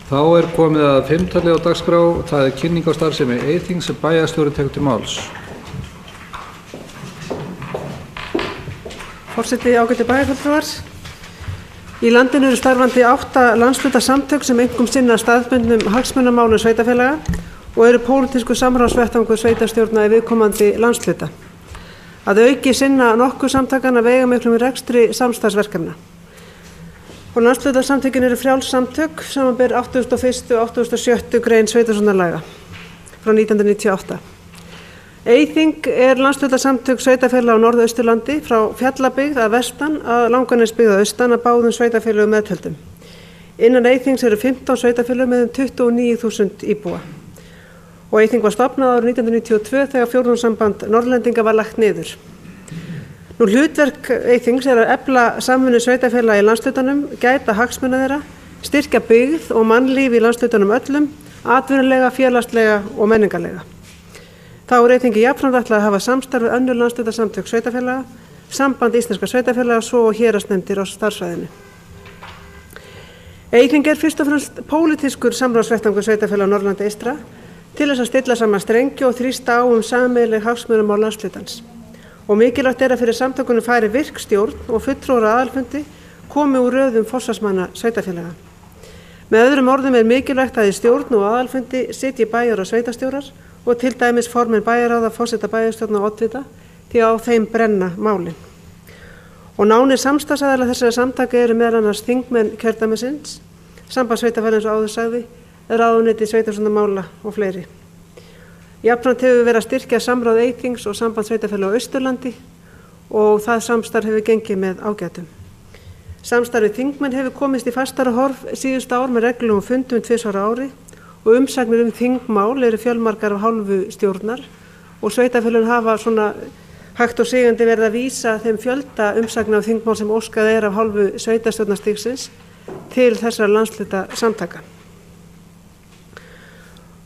Þá komið að 5. á dagskrá, það kynning á starfsemi Eyþings sem bæjarstjóri tekur til máls. Forseti, ágætu bæjarfulltrúar. Í landinu eru starfandi 8 landshlutasamtök sem einkum sinna staðbundnum hagsmunamálum sveitarfélaga og eru pólitísku samráðsvettvangur sveitarstjórna í viðkomandi landshluta. Að auki sinna nokkuð samtakanna veigamiklum rekstri samstarfsverkefna. Og landshlutasamtökin eru frjáls samtök, samanber 81. og 87. grein sveitarstjórnarlaga frá 1998. Eyþing landshlutasamtök sveitarfélaga á Norðausturlandi frá Fjallabyggð að vestan að Langanesbyggð að austan að báðum sveitarfélögum meðtöldum. Innan Eyþings eru 15 sveitarfélög með 29.000 íbúa. Og Eyþing var stofnað árið 1992 þegar fjórðungssamband Norðlendinga var lagt niður. Hlutverk Eyþings að efla samvinnu sveitarfélaga í landshlutanum, gæta hagsmuna þeirra, styrkja byggð og mannlíf í landshlutanum öllum, atvinnulega, félagslega og menningarlega. Þá Eyþingi jafnframt ætlað að hafa samstarf við önnur landshlutasamtök sveitarfélaga, samband íslenskra sveitarfélaga svo og héraðsnefndir á starfsvæðinu. Eyþing fyrst og fremst pólitískur samráðsvettvangur sveitarfélaga á Norðurlandi eystra til þess að stilla saman strengi og þrýsta á sameiginleg hagsmunamál landshlutans. Og mikilvægt að fyrir samtökunum færi virk stjórn og fulltrúar á aðalfundi komi úr röðum forsvarsmanna sveitarfélaga. Með öðrum orðum mikilvægt að í stjórn og aðalfundi sitji bæjar og sveitarstjórar og til dæmis formenn bæjarráða, forseta bæjarstjórna og oddvita því á þeim brenna málin. Og nánir samstarfsaðilar þessara samtaka eru meðal annars þingmenn kjördæmisins, samband sveitarfélaga eins og áður sagði, ráðuneyti sveitarstjórnarmála og fleiri. Jafnframt hefur verið að styrkja samráð Eyþings og samband sveitarfélaga á Austurlandi og það samstarf hefur gengið með ágætum. Samstarfið þingmenn hefur komist í fastara horf síðustu ár með reglum fundum 2 á ári og umsagnir þingmál eru fjölmargar af hálfu stjórnar og sveitarfélögin hafa svona hægt og sigandi verið að vísa þeim fjölda umsagna af þingmál sem óskað af hálfu sveitarstjórnarstigsins til þessara landshluta samtaka.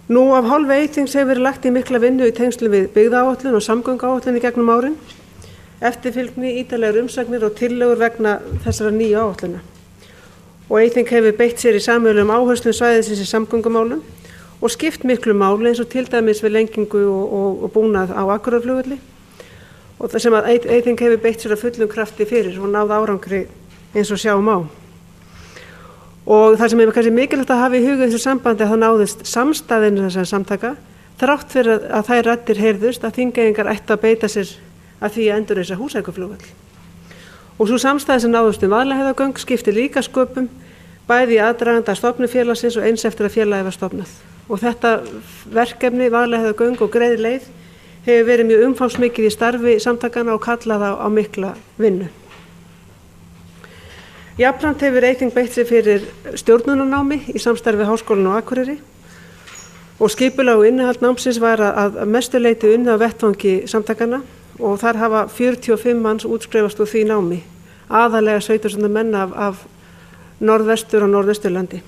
Nú af hálfu Eyþings hefur verið lagt í mikla vinnu í tengslum við byggðaáætlun og samgönguáætlun í gegnum árin, eftirfylgni, ítarlegar umsagnir og tillögur vegna þessara nýju áætluna. Og Eyþing hefur beitt sér í sameiginlegum áherslum svæðisins í samgöngumálum og skipt miklu máli eins og til dæmis við lengingu og búnað á Akureyrarflugvelli og það sem að Eyþing hefur beitt sér að fullum krafti fyrir og náð árangri eins og sjáum á. Og það sem kannski mikilvægt að hafa í huga í þessu sambandi að það náðist samstæðinu þessara samtaka, þrátt fyrir að þær raddir heyrðust að Þingeyingar ættu að beita sér að því að endurreisa Húsavíkurflugvöll. Og svo samstæða sem náðust Vaðlaheiðargöng skipti líka sköpum, bæði í aðdraganda stofnun félagsins og eins eftir að félagið var stofnað. Og þetta verkefni, Vaðlaheiðargöng og greið leið, hefur verið mjög umfangsmikið í starfi samtakana og kallað á mikla vinnu. Jafnframt hefur Eyþing beitt sér fyrir stjórnunarnámi í samstarfi við Háskólann á Akureyri og skipulag og innihald námsins var að mestu leyti unnið á vettvangi samtakana og þar hafa 45 manns útskrifast úr því námi, aðalega 17 menn af norðvestur og norðausturlandi.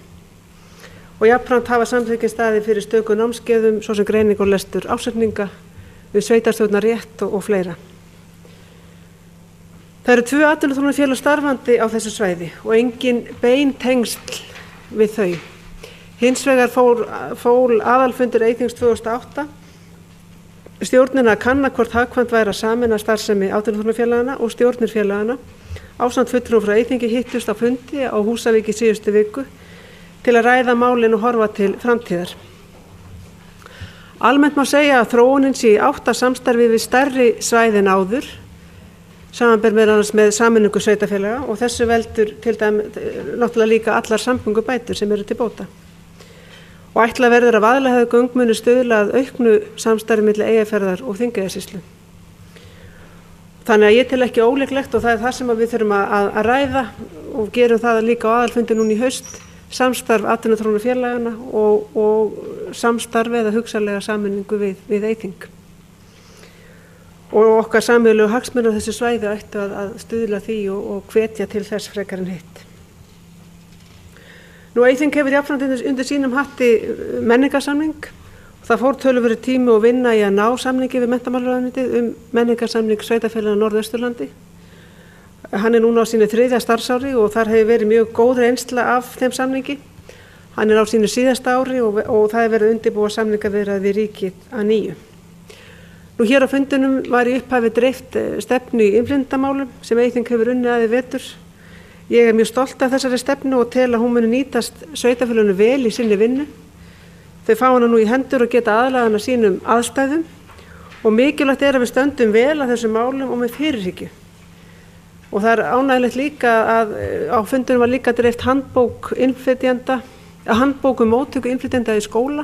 Og jafnframt hafa samtökin staðið fyrir stöku námskeiðum, svo sem greining og lestur ásetninga, við sveitarstjórnarrétt og fleira. Það eru 2 atvinnuþróunarfélög starfandi á þessu svæði og engin bein tengsl við þau. Hins vegar fól aðalfundur Eyþings 2008 stjórnina að kanna hvort hagkvæmt væri að sameina starfsemi atvinnuþróunarfélaganna og stjórnir félagana ásamt fulltrúum frá Eyþingi hittust á fundi á Húsavík í síðustu viku til að ræða málin og horfa til framtíðar. Almennt má segja að þróunin sé í átt að samstarfi við stærri svæði en áður, samanber meðal annars með sameiningu sveitarfélaga og þessu veldur til dæmis náttúrulega líka allar samgöngubætur sem eru til bóta. Og ætlað verður að Vaðlaheiðargöng muni stuðla að auknu samstarfi milli Eyjafjarðar og Þingeyjarsýslu. Þannig að ég tel ekki ólíklegt og það er það sem við þurfum að ræða og gerum það líka á aðalfundi núna í haust, samstarf atvinnuþróunarfélagana og samstarf eða hugsanlega sameiningu við Eyþing. Og okkar sameiginlegu hagsmunir á þessu svæði ættu að stuðla því og hvetja til þess frekar en hitt. Nú Eyþing hefur jafnframt undir sínum hatti menningarsamning. Það fór töluverður tími og vinna í að ná samningi við menntamálaráðuneytið menningarsamning sveitarfélaga á Norðausturlandi. Hann núna á sínu 3. starfsári og þar hefur verið mjög góð reynsla af þeim samningi. Hann á sínu síðasta ári og það verið undirbúa samningaviðræður við ríkið að nýju. Nú hér á fundinum var í upphafi dreift stefnu í innflytjendamálum sem Eyþing hefur unnið að í vetur. Ég mjög stolt af þessari stefnu og tel að hún muni nýtast sveitarfélögunum vel í sinni vinnu. Þau fá hana nú í hendur og geta aðlagað hana sínum aðstæðum og mikilvægt að við stöndum vel að þessum málum og með fyrirhyggju. Og það ánægilegt líka að á fundinum var líka dreift handbók móttöku innflytjenda í skóla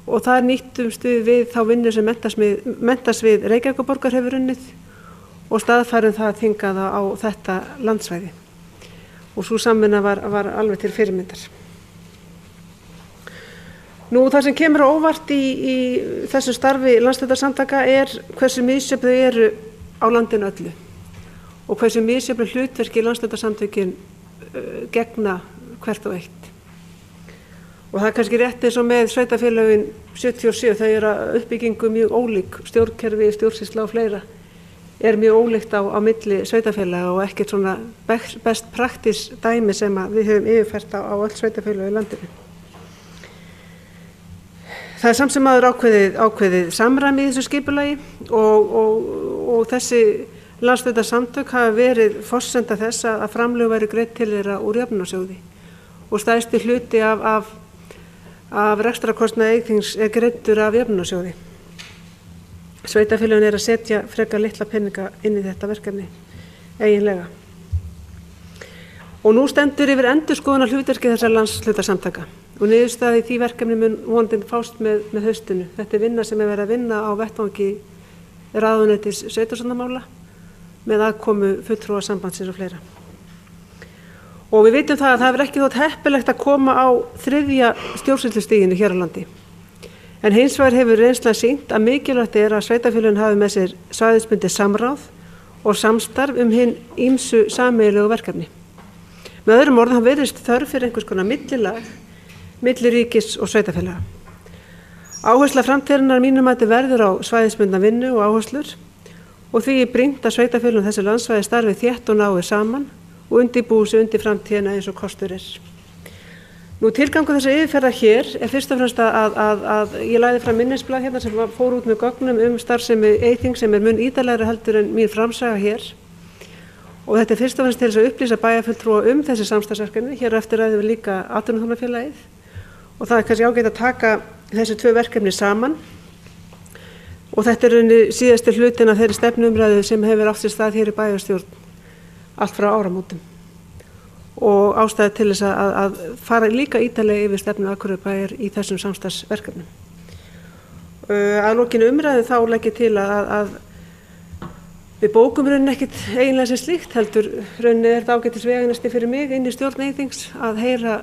og þar nýttumst við þá vinnu sem menntasvið Reykjavíkurborgar hefur unnið og staðfærum það þingað á þetta landsvæði. Og sú samvinna var alveg til fyrirmyndar. Nú það sem kemur á óvart í þessu starfi landshlutasamtaka hversu misjöfn þau eru á landinu öllu og hversu misjöfn hlutverki landshlutasamtökin gegna hvert og eitt. Og það kannski rétt eins og með sveitarfélögin 77, þau eru að uppbyggingu mjög ólík, stjórnkerfi, stjórnsýsla og fleira mjög ólíkt á milli sveitarfélaga og ekkert svona best praktis dæmi sem við höfum yfirfært á öll sveitarfélög í landinu. Það samt sem áður ákveðið samræmi í þessu skipulagi og þessi landshlutasamtök hafa verið forsenda þess að framlög væru greidd til þeirra úr jöfnunarsjóði og stærsti hluti af rekstrarkostnaði Eyþings greiddur af jöfnunarsjóði. Sveitarfélögin að setja frekar litla peninga inn í þetta verkefni eiginlega. Og nú stendur yfir endurskoðunar hlutverki þessar landshlutasamtaka og niðurstaða í því verkefni mun vonandi fást með haustinu. Þetta vinna sem verið að vinna á vettvangi ráðuneytis sveitarstjórnarmála með aðkomu fulltrúa sambandsins og fleira. Og við vitum það að það ekki þótt heppilegt að koma á 3. stjórnsýslustiginu hér á landi. En hins vegar hefur reynslan sýnt að mikilvægt að sveitarfélögin hafi með sér svæðisbundið samráð og samstarf hin ýmsu sameiginlegu verkefni. Með öðrum orðum það virðist þörf fyrir einhvers konar millilag milli ríkis og sveitarfélaga. Áhersla framtíðarinnar mínum mati verður á svæðisbundna vinnu og áherslur og því brýnt að sveitarfélögin þessi landsvæði starfi þétt og náið saman og undirbúi sig undir framtíðina eins og kostur Nú tilgangur þess að yfirferða hér fyrst og fremst að ég lagði fram minnisblað hérna sem fór út með gögnum starfsemi Eyþings sem mun ítarlegri heldur en mín framsaga hér. Og þetta fyrst og fremst til þess að upplýsa bæjarfulltrúa þessi samstarfsverkefni. Hér eftir ræðum við líka atvinnuþróunarfélagið og það kannski ágætt að taka þessi 2 verkefni saman. Og þetta síðasti hlutin af þeirri stefnuumræðu sem hefur átt sér stað hér í bæjarstjórn allt frá áramótum. Og ástæða til þess að fara líka ítarlega yfir stefnu Akureyrarbæjar í þessum samstarfsverkefnum. Að lokinni umræðu þá legg ég til að við bókum rauninni ekkert eiginlega sem slíkt, heldur rauninni þetta ágætis veganesti fyrir mig inn í stjórn Eyþings að heyra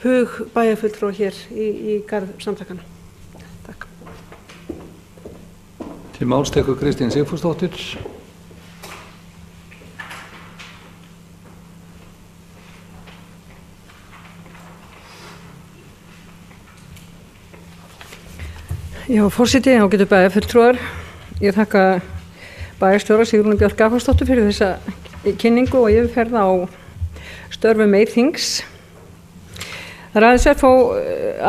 hug bæjarfulltrúa hér í garð samtakana. Takk. Til máls tekur Kristín Sigfúsdóttir. Já, forseti, ágætu bæjarfulltrúar. Ég þakka bæjarstjóra Sigrúnu Björk Gafarsdóttur fyrir þessa kynningu og yfirferð á störfum Eyþings. Það er aðeins fá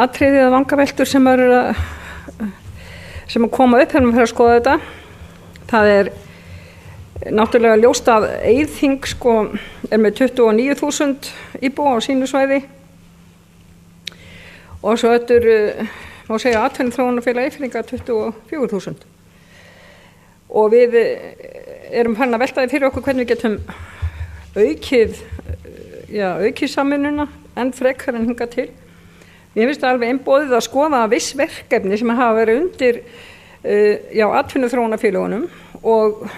atriði eða vangaveltur sem koma upp þegar maður fer að skoða þetta. Það er náttúrulega ljóst að Eyþing með 29.000 íbúa á sínu svæði og svo má segja atvinnuþróunarfélag Eyfirðinga 24.000 og við erum farin að velta því fyrir okkur hvernig við getum aukið samvinnuna enn frekar en hingað til. Mér finnst það alveg einboðið að skoða viss verkefni sem hafa verið undir atvinnuþróunarfélagunum og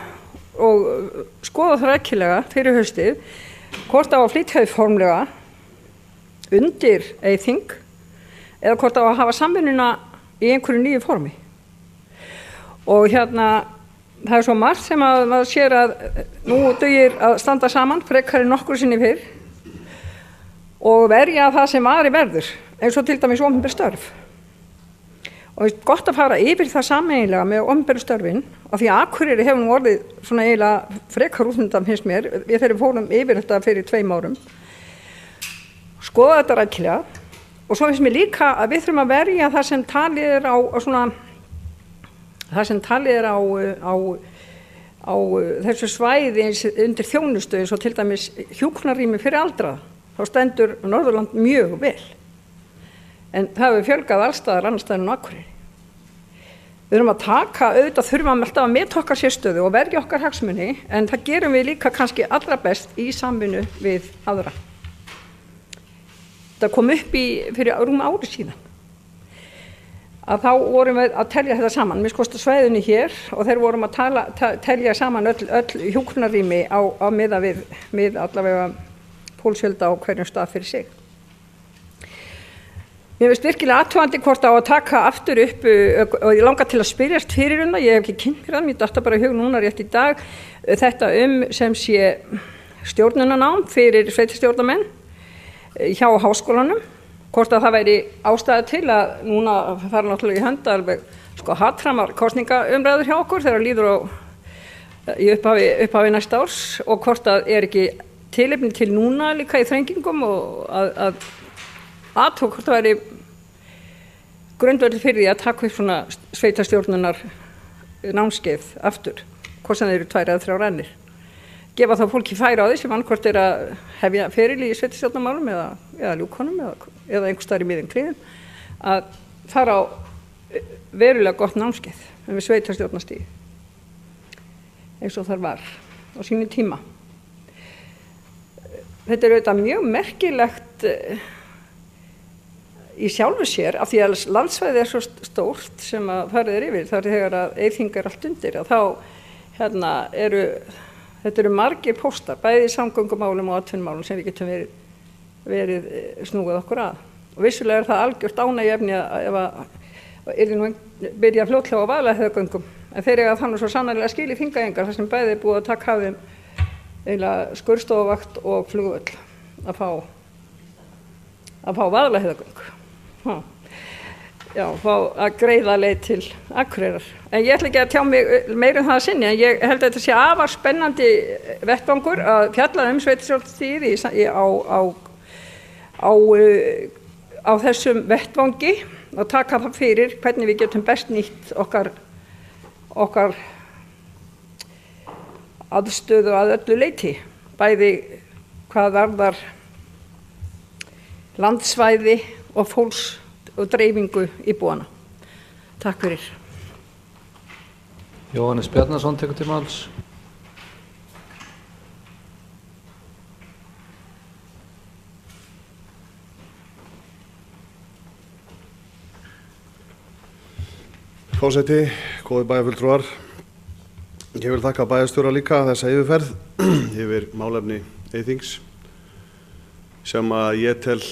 skoða það rækilega fyrir haustið hvort á að flytja þau formlega undir Eyþing eða hvort á að hafa samvinnuna í einhverju nýju formi. Og það er svo margt sem að maður sér að nú dugir að standa saman frekar en nokkru sinni fyrr og verja það sem aðri verður, eins og til dæmis opinber störf. Og gott að fara yfir það sameiginlega með opinberu störfin, af því að Akureyri hefur nú orðið svona eiginlega frekar útundan finnst mér, við þegar við fórum yfir þetta fyrir 2 árum. Skoða þetta rækilega og svo finnst mér líka að við þurfum að verja það sem talið er á þessu svæði undir þjónustu eins og til dæmis hjúkrunarrými fyrir aldraða. Þá stendur Norðurland mjög vel. En það hefur fjölgað allstaðar annars staðar en á Akureyri. Við þurfum að auðvitað þurfum alltaf að meta okkar sérstöðu og verja okkar hagsmuni, en það gerum við líka kannski allra best í samvinnu við aðra. Það kom upp fyrir rúm ári síðan. Að þá vorum við að telja þetta saman, með svæðinu hér, og þeir vorum að telja saman öll hjúkrunarrými á miða við allavega fólksfjölda á hverjum stað fyrir sig. Mér finnst virkilega athugandi hvort á að taka aftur upp, og ég langar til að spyrjast fyrir það, ég hef ekki kynnt mér það, mér datta bara í hug núna rétt í dag, þetta sem sé stjórnunarnám fyrir sveitarstjórnarmenn hjá háskólanum, hvort að það væri ástæða til að núna fara náttúrulega í hönd alveg hattramar kosningaumræður hjá okkur þegar líður í upphafi næsta árs, og hvort að ekki tilefni til núna líka í þrengingum og að hvort það væri grundvöld fyrir því að taka upp svona sveitarstjórnunar námskeið aftur, hvort sem þeir eru 2 eða 3 rennir. Gefa þá fólki færi á því sem annarkvort að hefja feril í sveitarstjórnarmálum eða ljúkonum eða einhvers staðar í miðjum kliðum, að fara á verulega gott námskeið við sveitarstjórnarstig eins og þar var á sínu tíma. Þetta auðvitað mjög merkilegt í sjálfu sér, af því að landsvæði svo stórt sem að farið yfir, þar þegar að eyþing allt undir, að þá þetta eru margir póstar, bæði í samgöngumálum og atvinnumálum sem við getum verið snúið okkur að. Og vissulega það algjört ánægjuefni ef að yrði nú byrja fljótlega á Vaðlaheiðargöngum, en þeir eiga þannig svo sannarlega skil í Þingeyingar, þar sem bæði búið að taka af þeim eiginlega skurðstofuvakt og flugvöll að fá Vaðlaheiðargöng. Já, fá að greiða leið til Akureyrar. En ég ætla ekki að tjá mig meira það að sinni, en ég held að þetta sé afar spennandi vettvangur að fjalla sveitarstjórnarstigið á þessum vettvangi og taka það fyrir hvernig við getum best nýtt okkar aðstöðu að öllu leyti, bæði hvað varðar landsvæði og fólks og dreifingu íbúanna. Takk fyrir. Jóhannes Bjarnason tekur til máls. Forseti, góðir bæjarfulltrúar. Ég vil þakka bæjarstjóra líka þessa yfirferð yfir málefni eyþings sem að ég tel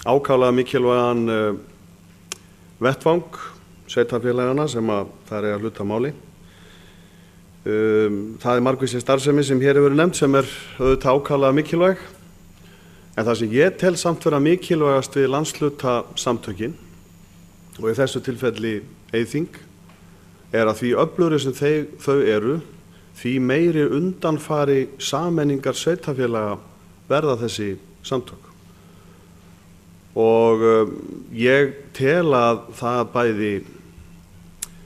ákaflega mikilvægan vettvang sveitarfélagana sem að það að hluta máli. Það margvísleg starfsemi sem hér hefur verið nefnt sem auðvitað ákaflega mikilvæg, en það sem ég tel samt vera mikilvægast við landshlutasamtökin og í þessu tilfelli eyþing að því öflugri sem þau eru, því meiri undanfari sameiningar sveitarfélaga verða þessi samtök. Og ég tel að það bæði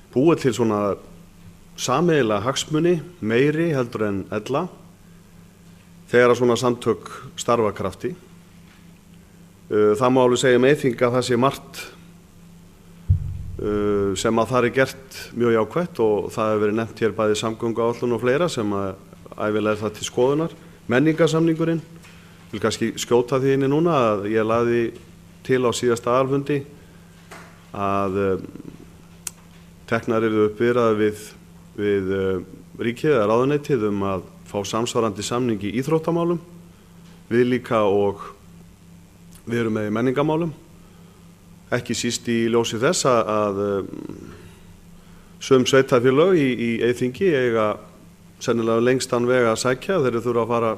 búið til svona sameiginlega hagsmuni meiri heldur en ella þegar að svona samtök starfa krafti. Það má alveg segja með eyþing að það sé margt sem að það gert mjög jákvætt, og það hefur verið nefnt hér bæði samgönguáætlun og fleira sem að ævilega það til skoðunar. Menningarsamningurinn, vil kannski skjóta því inni núna að ég lagði til á síðasta aðalfundi að teknar eru upp viðræður við ríkið eða ráðuneytið að fá samsvarandi samning í íþróttamálum, við líka og við erum með í menningamálum, ekki síst í ljósi þess að sum sveitarfélög í eyþingi eiga sennilega lengstan veg að sækja, þeir þurfa að fara,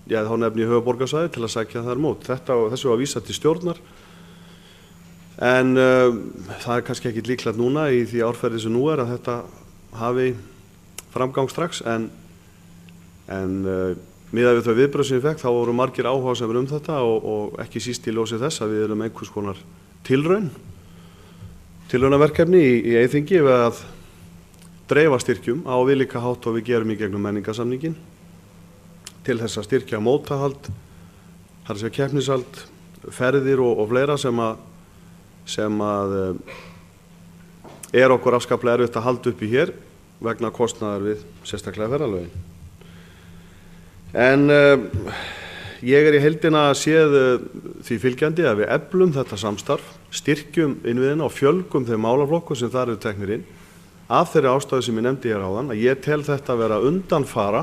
þá nefni höfuðborgarsvæði til að sækja þar mót. Þessu var vísað til stjórnar, en það kannski ekki líklegt núna í því árferði sem nú að þetta hafi framgang strax, en miðað við þau viðbrögð sem ég fekk þá voru margir áhugasamir þetta og ekki síst í ljósi þess að við erum einhvers konar tilraunaverkefni í Eyþingi við að dreifa styrkjum á viðlíka hátt og við gerum í gegnum menningarsamningin til þess að styrkja mótahald, þar að segja keppnishald, ferðir og fleira sem að er okkur afskaplega erfitt að halda uppi hér vegna kostnaðar við sérstaklega ferðalögin. En ég er í heildina séð því fylgjandi að við eflum þetta samstarf, styrkjum innviðina og fjölgum þeim málaflokkum sem þar eru teknir inn af þeirri ástæðu sem ég nefndi hér áðan að ég tel þetta vera undanfara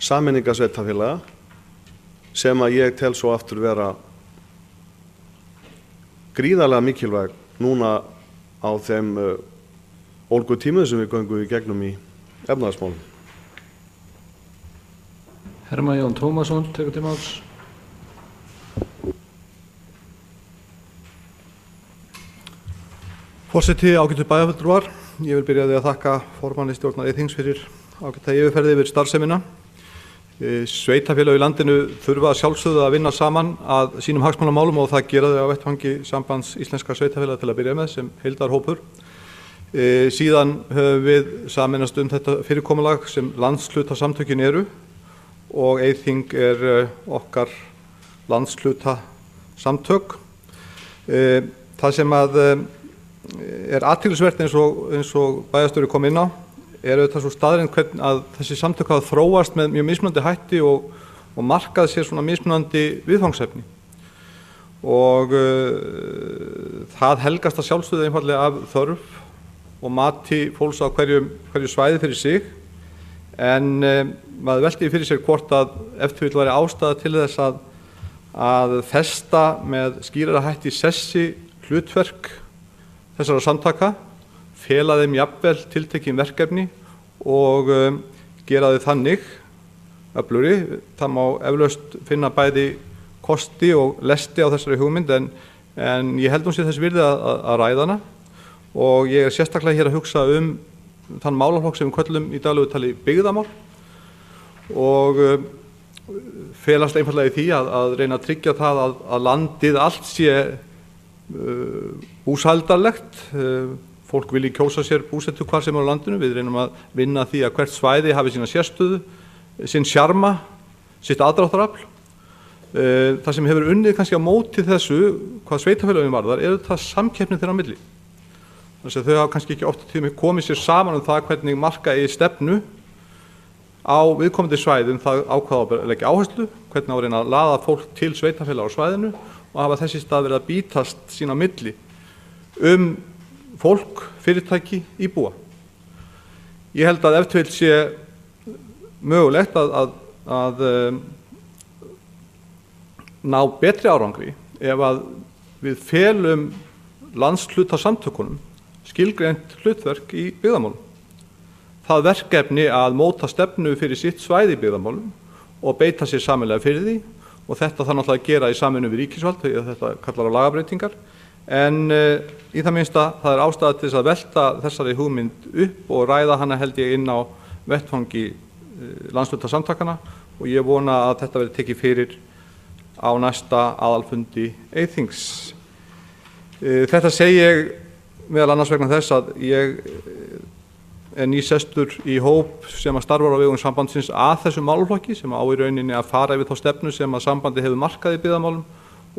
sameiningasveitarfélaga sem að ég tel svo aftur vera gríðarlega mikilvæg núna á þeim ólgu tímum sem við göngum í gegnum í efnahagsmálum. Hermann Jón Tómasson tekur til máls. Forseti, ágætu bæjarfulltrúar, ég vil byrja á því að þakka formanni stjórnar Eyþings fyrir ágæta yfirferði yfir starfsemina. Sveitarfélög í landinu þurfa að sjálfsögðu að vinna saman að sínum hagsmunamálum og það gera þau á vettvangi Sambands íslenskra sveitarfélaga til að byrja með sem heildarhópur. Síðan höfum við sameinast þetta fyrirkomulag sem landshluta-samtökin eru og Eyþing okkar landshluta-samtök. Það sem að athyglisvert eins og bæjarstjóri kom inn á auðvitað svo staðreynd hvernig að þessi samtök hafa þróast með mjög mismunandi hætti og markað sér svona mismunandi viðfangsefni og það helgast að sjálfsögðu einfaldlega af þörf og mati fólks á hverju svæði fyrir sig en maður velti fyrir sér hvort að ef til vill væri ástæða til þess að festa með skýrara hætti sessi hlutverk þessara samtaka, fela þeim jafnvel tiltekin verkefni og gera þau þannig öflugri. Það má eflaust finna bæði kosti og lesti á þessari hugmynd en ég held sé þess virði að ræða hana og ég sérstaklega hér að hugsa þann málaflokk sem við köllum í daglegu tali byggðamál og felast einfaldlega í því að reyna að tryggja það að landið allt sé búsældarlegt. Fólk vilji kjósa sér búsetu hvar sem á landinu. Við reynum að vinna því að hvert svæði hafi sína sérstöðu, sinn sjarma, sitt aðdráttarafl. Það sem hefur unnið kannski á móti þessu, hvað sveitarfélögin varðar, það samkeppni þeirra á milli. Þannig að þau hafa kannski ekki oft tíma komið sér saman það hvernig marka eigi stefnu á viðkomandi svæðum, það ákvaða að leggja áherslu, hvernig á að reyna að laða fólk til sveitarfélaga á svæðinu og hafa þessi stað verið að bítast sín á milli fólk, fyrirtæki, íbúa. Ég held að ef til vill sé mögulegt að ná betri árangri ef að við felum landshluta-samtökunum skilgreint hlutverk í byggðamálum. Það verkefni að móta stefnu fyrir sitt svæði í byggðamálum og beita sér sameiginlega fyrir því og þetta þarf náttúrulega að gera í samvinnu við ríkisvald því að þetta kallar á lagabreytingar en í það minnsta það er ástæða til þess að velta þessari hugmynd upp og ræða hana held ég inn á vettvangi landshluta-samtakana og ég vona að þetta verði tekið fyrir á næsta aðalfundi Eyþings. Þetta segi ég meðal annars vegna þess að ég nýsestur í hóp sem að starfar á vegum sambandsins að þessum málaflokki sem á í rauninni að fara yfir þá stefnu sem að sambandi hefur markað í byggðamálum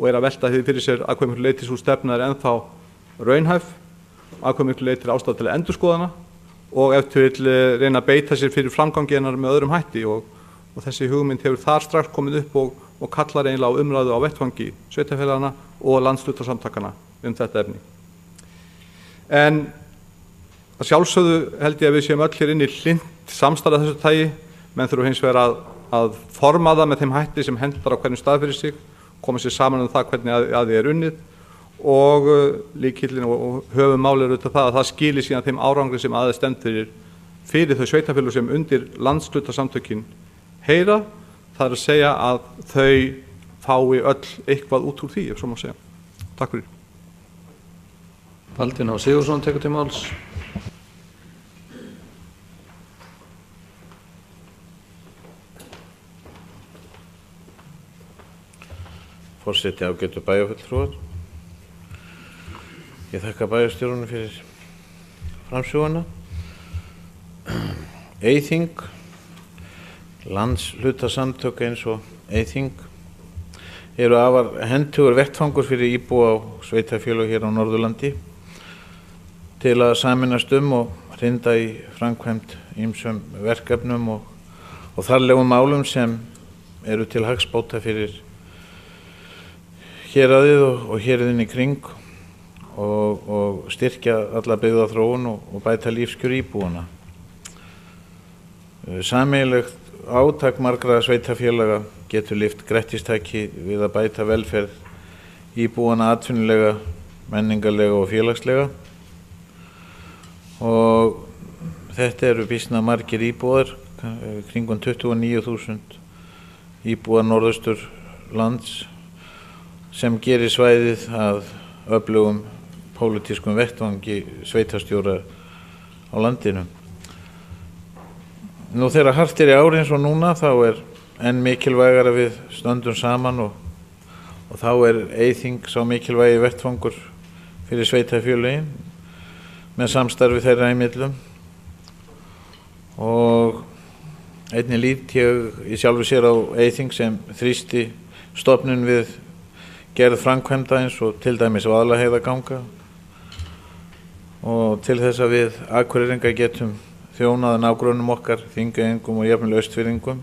og að velta því fyrir sér að hve miklu leyti sú stefna ennþá raunhæf, að hve miklu leyti ástæða til að endurskoða hana og ef til vill reyna að beita sér fyrir framgangi hennar með öðrum hætti og þessi hugmynd hefur þar strax komið upp og kallar eiginlega á umræðu á vettvangi sveitarfélagana og landshluta-samtakana þetta efni. En að sjálfsögðu held ég að við séum öll hér inn í hlynnt samstarf þessu tagi, menn þurfa hins vegar að forma það með þeim hætti sem hendar á hverjum stað fyrir sig, koma sér saman það hvernig að því unnið og lykillinn og höfuðmálið auðvitað það að það skili síðan þeim árangri sem aðeins stendur fyrir þau sveitarfélög sem undir landshluta-samtökin heyra, það er að segja að þau fái öll eitthvað út úr því, ef svo má segja. Takk fyrir. Baldvin H. Sigurðsson tekur til máls. Forseti, ágætu bæjarfulltrúar. Ég þakka bæjarstjórunum fyrir framsöguna. Eyþing, landshlutasamtök eins og Eyþing, eru afar hentugur vettfangur fyrir íbúa á sveitarfélög hér á Norðurlandi til að sameinast og hrinda í framkvæmd ýmsum verkefnum og þarlegum málum sem eru til hagsbóta fyrir héraðið og héruðin í kring og styrkja alla byggðaþróun og bæta lífskjör íbúana. Sameiginlegt átak margra sveitarfélaga getur lyft grettistaki við að bæta velferð íbúana atvinnulega, menningarlega og félagslega. Og þetta eru býsna margir íbúar, kringum 29.000 íbúar norðaustur lands sem gerir svæðið að öflugum pólitískum vettvangi sveitarstjóra á landinu. Nú þegar hart í ár eins og núna þá enn mikilvægara við stöndum saman og þá Eyþing sá mikilvægi vettvangur fyrir sveitarfélögin með samstarfi þeirra í millum og einnig lít ég í sjálfu sér á Eyþing sem þrýsti stofnun við gerð framkvæmda eins og til dæmis Vaðlaheiðarganga og til þess að við Akureyringar getum þjónað nágrönnum okkar, Þingeyingum og jafnvel Austfirðingum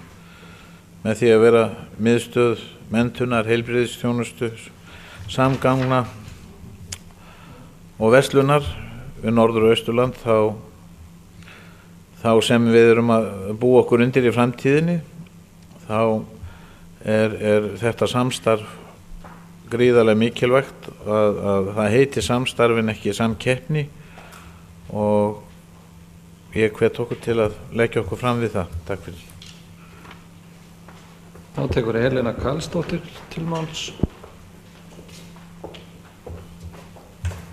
með því að vera miðstöð menntunar, heilbrigðisþjónustu, samgangna og verslunar við Norður- og Austurland þá sem við erum að búa okkur undir í framtíðinni þá þetta samstarf gríðarlega mikilvægt að það heiti samstarfin ekki samkeppni og ég hvet okkur til að leggja okkur fram við það. Takk fyrir. Þá tekur Helena Karlsdóttir til máls.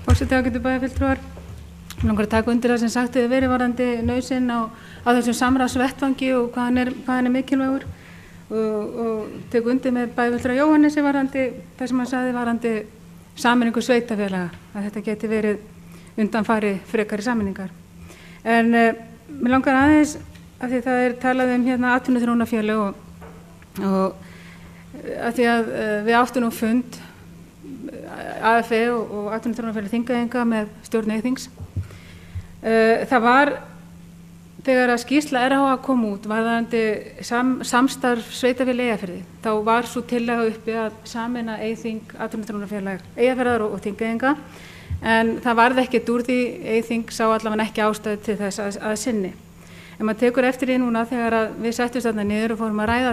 Forseti, ágætu bæjarfulltrúar. Mig langar að taka undir það sem sagt hefur verið varðandi nauðsyn á þessum samráðsvettvangi og hvað hann mikilvægur og tek undir með bæjarfulltrúa Jóhannesi varðandi það sem hann sagði varðandi sameiningu sveitafélaga, að þetta geti verið undanfari frekari sameiningar. En mig langar aðeins, af því það talað hérna atvinnuþróunarfélög og af því að við áttum nú fund AFE og atvinnuþróunarfélag Þingeyinga með stjórn Eyþings. Það var þegar að skýrsla RH kom út varðandi samstarf sveitarfélag Eyjafirði, þá var svo tillaga uppi að sameina Eyþing, atvinnuþróunarfélag Eyjafjarðar og Þingeyinga, en það varð ekkert úr því. Eyþing sá allavega ekki ástæðu til þess að sinni. En maður tekur eftir því núna þegar við settumst þarna niður og fórum að ræða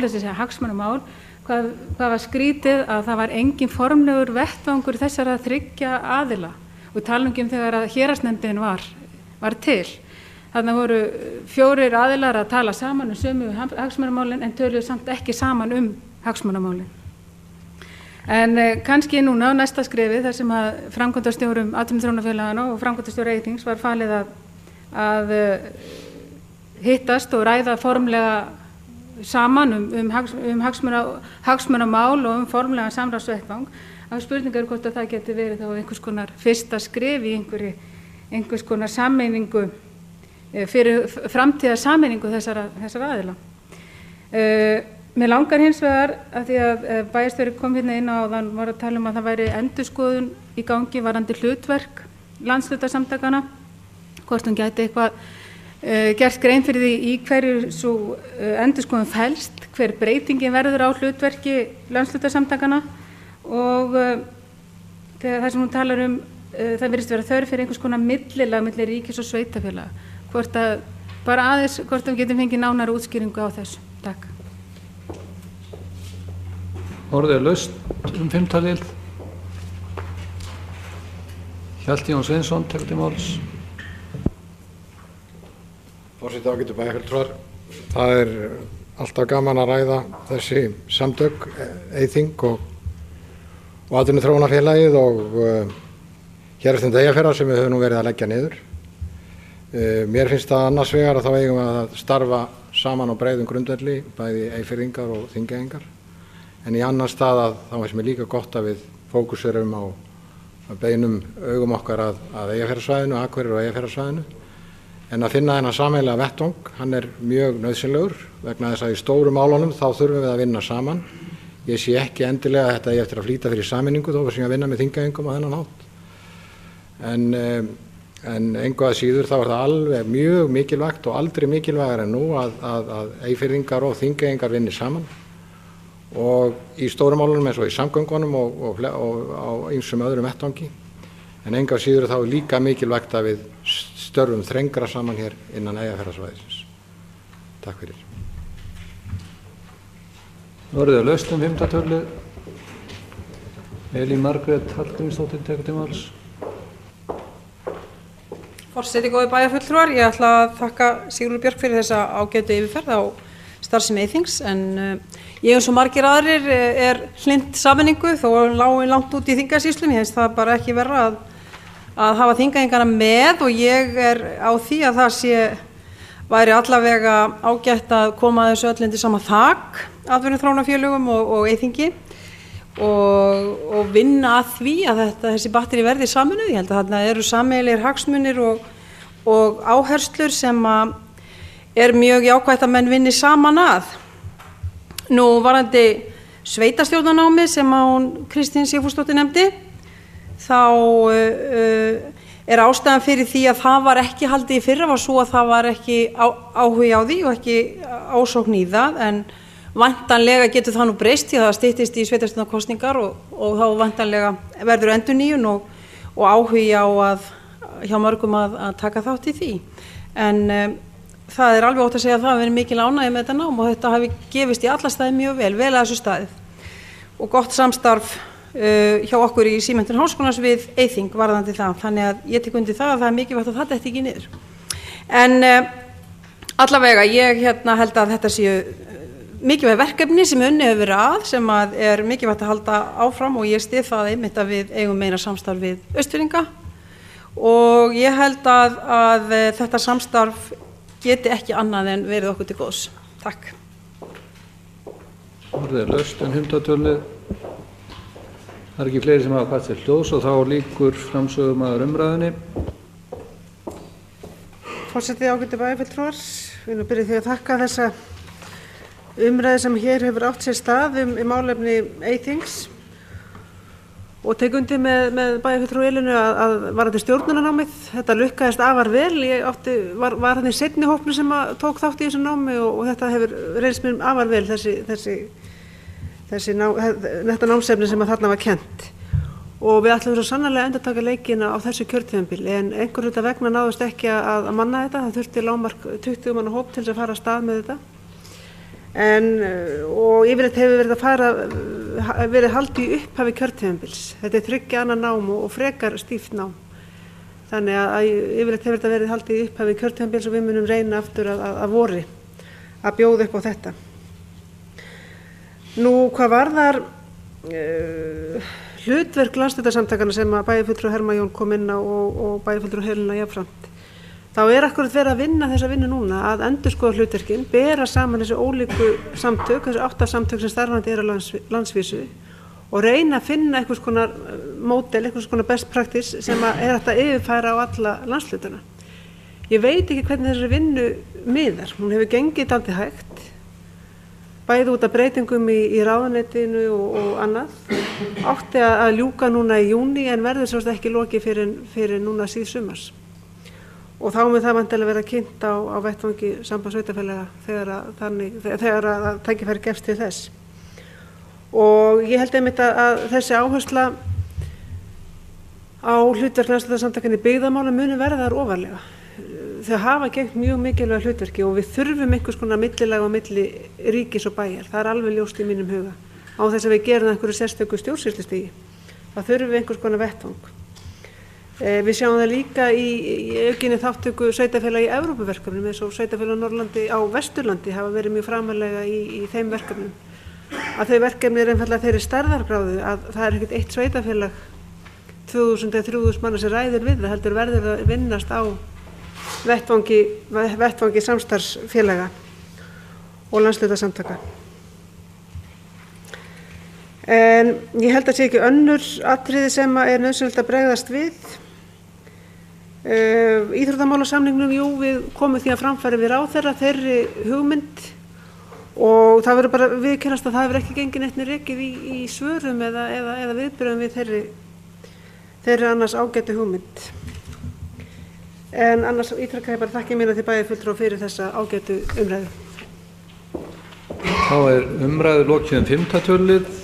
þessi hagsmunamál, hvað var skrítið að það var engin formlegur vettvangur þessara þriggja aðila og tala um þegar að héraðsnefndin var til. Þarna voru 4 aðilar að tala saman sömu hagsmunamálin en töluðu samt ekki saman hagsmunamálin. En kannski núna á næsta skrefi þar sem að framkvæmdastjórum atvinnuþróunarfélaganna og framkvæmdastjóra Eyþings var falið að hittast og ræða formlega saman hagsmunamál og formlega samráðsvettvang. Það spurningar hvort að það geti verið þá einhvers konar fyrsta skref í einhvers konar sameiningu fyrir framtíðar sameiningu þessara aðila. Mér langar hins vegar að því að bæjarstjóri kom hérna inn á þann var að tala um að það væri endurskoðun í gangi varðandi hlutverk landshlutasamtakanna, hvort hún gæti eitthvað gert grein fyrir því í hverju svo endurskoðun felst, hver breytingin verður á hlutverki landshlutasamtakanna og þegar það sem hún talar það virðist vera þörf fyrir einhvers konar millilag milli ríkis og sveitarfélaga, hvort við getum fengið nánari útskýringu á þessu. Takk. Orðið laust fimmtalið. Hjalti Jón Sveinsson tekur til máls. Forseti, ágætu bæjarfulltrúar. Það alltaf gaman að ræða þessi samtök, Eyþing og atvinnuþróunarfélagið og Héraðsnefnd Eyjafjarðar sem við höfum nú verið að leggja niður. Mér finnst það annars vegar að þá eigum við að starfa saman á breiðum grundvelli, bæði Eyfirðingar og Þingeyingar. en í annan stað að þá finnst mér líka gott að við fókuserum á að beinum augum okkar að Eyjafjarðarsvæðinu, Akureyrar og Eyjafjarðarsvæðinu, en að finna þennan sameiginlega vettvang, hann er mjög nauðsynlegur vegna þess að í stóru málunum þá þurfum við að vinna saman. Ég sé ekki endilega að þetta eigi eftir að flýta fyrir sameiningu þó sem ég að vinna með Þingeyingum á þennan hátt. En engu að síður þá er það alveg mjög mikilvægt og aldrei mikilvægar en nú að Eyfirðingar og Þingeyingar vinni saman og í stórum málunum eins og í samgöngunum og á ýmsum öðrum vettvangi. En engu að síður þá er líka mikilvægt að við störfum þrengra saman hér innan Eyjafjarðarsvæðisins. Takk fyrir. Nú eru þau laust 5. tölulið. Elín Margrét Hallgrímsdóttir tekur til máls. Forseti, góðir bæjarfulltrúar, ég ætla að þakka Sigurður Björk fyrir þessa ágætu yfirferð á starfsemi Eyþings, en ég eins og margir aðrir er hlynnt sameiningu þó lágu langt út í Þingasýslum. Ég finnst það bara ekki verra að hafa Þingeyingana með og ég er á því að það væri allavega ágætt að koma þessu öll undir sama þak, atvinnuþróunarfélögum og Eyþingi og vinna að því að þessi batteri verði sameinuð. Ég held að þarna eru sameiginlegir hagsmunir og áherslur sem er mjög jákvætt að menn vinni saman að. Nú varðandi sveitarstjórnarnámi sem hún Kristín Sigfúsdóttir nefndi, þá er ástæðan fyrir því að það var ekki haldið í fyrra var svo að það var ekki áhugi á því og ekki ásókn í það, en væntanlega getur það nú breyst því að það styttist í sveitarstjórnarkosningar og þá væntanlega verður endurnýjun og áhugi á hjá mörgum að taka þátt í því. En það er alveg ótt að segja að það verið mikil ánægja með þetta nám og þetta hafi gefist í alla staði mjög vel að þessu staðið og gott samstarf hjá okkur í Símenntun Háskólans við Eyþing varðandi það. Þannig að ég tek undir það að það er mikilvægt að það detti ekki niður. En allavega ég held að þetta séu mikilvæg verkefni sem unnið hefur verið að, sem er mikilvægt að halda áfram og ég styð það einmitt að við eigum meira samstarf við Austfirðinga og ég held að þetta samstarf geti ekki annað en verið okkur til góðs. Takk. Orðið er laust 5. tölulið. Það er ekki fleiri sem hafa kvætt til hljóðs og þá lýkur framsögumaður umræðunni. Forseti, ágætu bæjarfulltrúar, við nú byrjum því að þakka þessa umræðu sem hér hefur átt sér stað í málefni Eyþings og tek undir með bæjarfulltrúa Elínu að varðandi stjórnunarnámið. Þetta lukkaðist afar vel. Ég var hann í seinni hópnu sem tók þátt í þessu námi og þetta hefur reynst mér afar vel þetta námsefni sem þarna var kennt. Og við ætlum svo sannarlega að endurtaka leikina á þessu kjörtímabili, en einhver hluta vegna náðust ekki að manna þetta. Það þurfti lágmark 20 manna hóp til þess að fara af stað með þetta. Og yfirleitt hefur verið haldið í upphafi kjörtímabils. Þetta er 3 anna nám og frekar stíft nám. Þannig að yfirleitt hefur þetta verið haldið í upphafi kjörtímabils og við munum reyna aftur að vori að bjóða upp á þetta. Nú, hvað varðar hlutverk landshlutasamtakanna sem að bæjarfulltrúi Hermann Jón kom inn á og bæjarfulltrúi Helena jafnframt, þá er akkúrat verið að vinna þessa vinnu núna að endurskoða hlutverkin, bera saman þessi ólíku samtök, þessi 8 samtök sem starfandi á landsvísu og reyna að finna einhvers konar módel, einhvers konar best practice sem er hægt að yfirfæra á alla landshlutana. Ég veit ekki hvernig þessari vinnu miðar. Hún hefur gengið dálítið hægt, bæði út af breytingum í ráðuneytinu og annað. Átti að ljúka núna í júní en verður svo ekki lokið fyrir núna síðsumars. Og þá mun það væntanlega vera kynnt á vettvangi Sambands sveitarfélaga þegar að tækifæri gefst til þess. Og ég held einmitt að þessi áhersla á hlutverk landshlutasamtakanna í byggðamálum muni verða þar ofarlega. Þau hafa gegnt mjög mikilvæg hlutverki og við þurfum einhvers konar millilag á milli ríkis og bæjar. Það er alveg ljóst í mínum huga. Á þess að við gerum það einhverju sérstöku stjórnsýslustigi. Það þurfum við einhvers konar vettvang. Við sjáum það líka í aukinni þáttöku sveitarfélaga í Evrópuverkefnum eins og sveitarfélag á Norðurlandi á Vesturlandi hafa verið mjög framarlega í þeim verkefnum. Að þau verkefni er einfaldlega þeirri stærðargráðu að það er ekkert eitt sveitarfélag 2000 eða 3000 manna sem ræður við það, heldur verður að vinnast á vettvangi samstarfsfélaga og landshlutasamtaka. En ég held að sé ekki önnur atriði sem er nauðsynlegt að bregðast við. Íþróttamálasamningnum, jú, við komum því að framfæri við ráðherra þeirri hugmynd og það verður bara viðurkennast að það hefur ekki gengið neitt rekið í svörum eða viðbrögðum við þeirri annars ágætu hugmynd. En annars ítreka ég bara þakki mína til bæjarfulltrúa fyrir þessa ágætu umræðu. Þá umræðu lokið 5. tölulið.